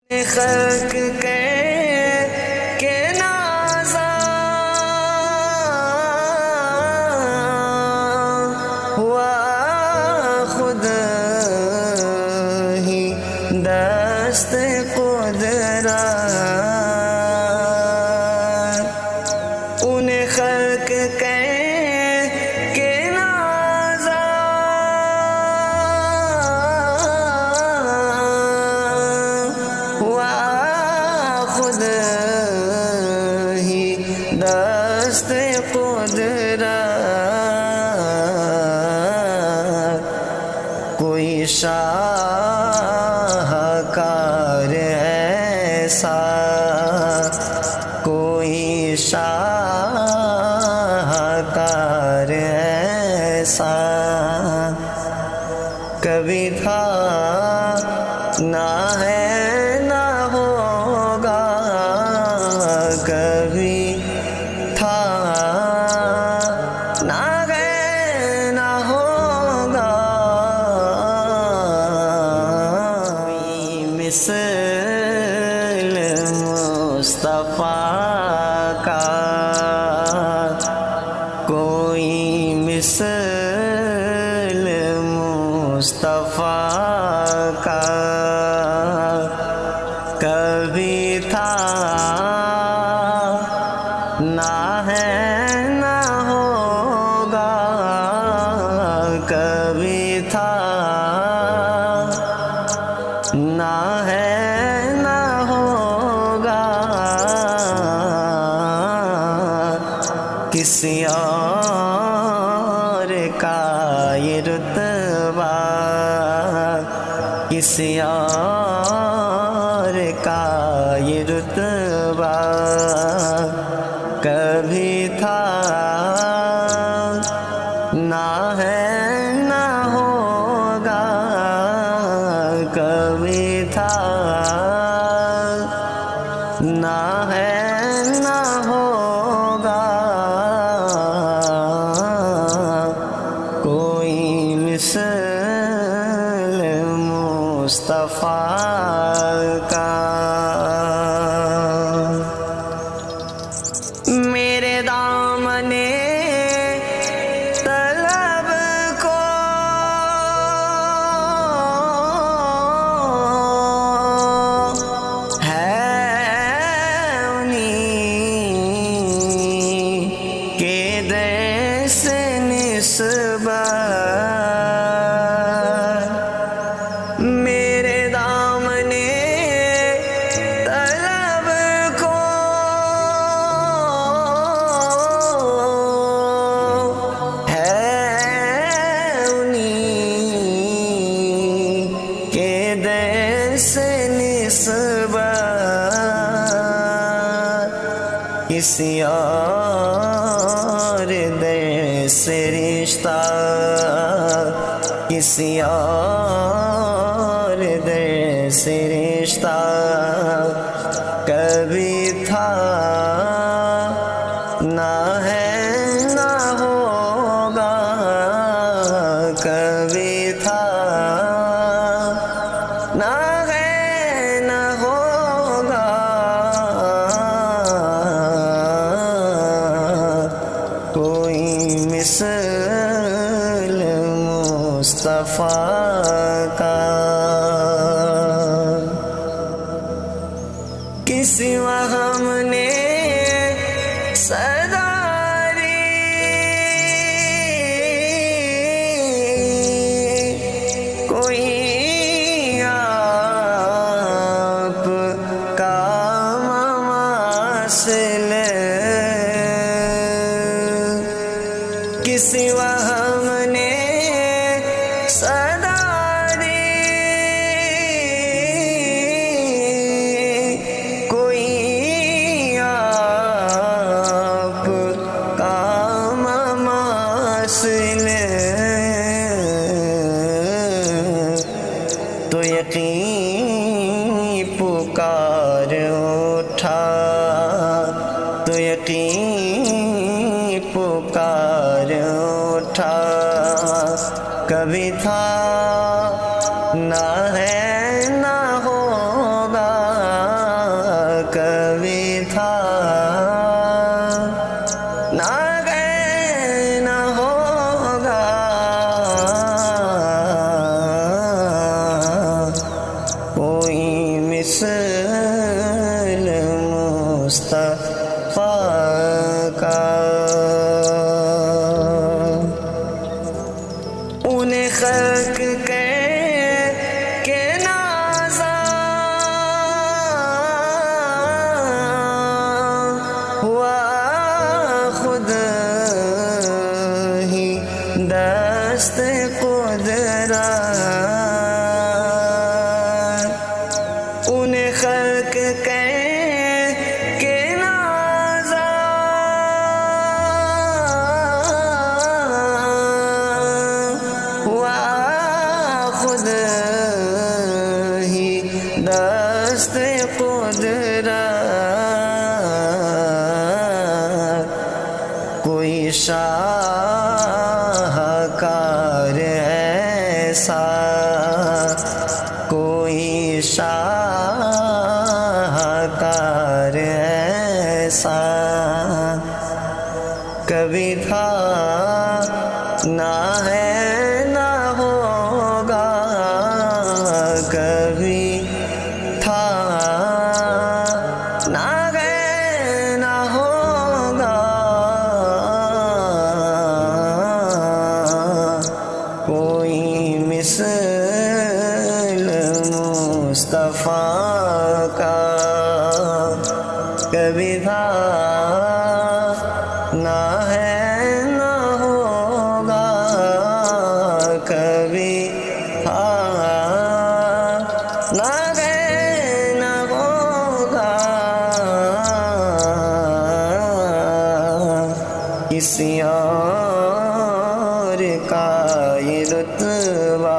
خلق کے نازا ہوا خود ہی دست قدرت انہیں خلق کے نازا ہوا خود ہی دست قدرت کوئی شاہکار ایسا کوئی شاہکار ایسا کبھی تھا نہ ہے نہ ہوگا کبھی تھا نہ ہے نہ ہوگا کوئی مثل مصطفیٰ کا کوئی مثل مصطفیٰ کا کبھی تھا نہ ہے نہ ہوگا کبھی تھا نہ ہے نہ ہوگا کسی اور کا یہ رتبہ کسی اور کا یہ رتبہ کبھی تھا نہ ہے نہ ہوگا کبھی تھا نہ ہے نہ ہوگا کوئی مثل مصطفیٰ کا میرے دامن طلب کو ہے انہیں کے در سے نسبت میرے دامن طلب کو ہے انہیں کے در سے نسبت کسی اور در سے رشتہ کسی اور در سے رشتہ کبھی تھا نہ ہے نہ ہوگا کبھی تھا نہ ہے نہ ہوگا کوئی مثل مصطفیٰ کا کسی ہم نے سرداری کوئی آپ کا مماثل کسی ہم نے سرداری کوئی آپ کا مماثل تو یقین پکار اٹھا تو یقین پکار اٹھا کبھی تھا نہ ہے نہ ہوگا مثل مصطفیٰ کا انہیں خلق کے نازا ہوا خود ہی دست قدرت انہیں خلق کے نازا ہوا خود ہی دست قدرت کوئی شاہکار ایسا کوئی شاہکار ایسا کبھی تھا نہ ہے نہ ہوگا کبھی تھا نہ ہے نہ ہوگا کوئی مثل مصطفیٰ کا کبھی تھا نہ ہے نہ ہوگا کبھی تھا نہ ہے نہ ہوگا کسی اور کا یہ رتبہ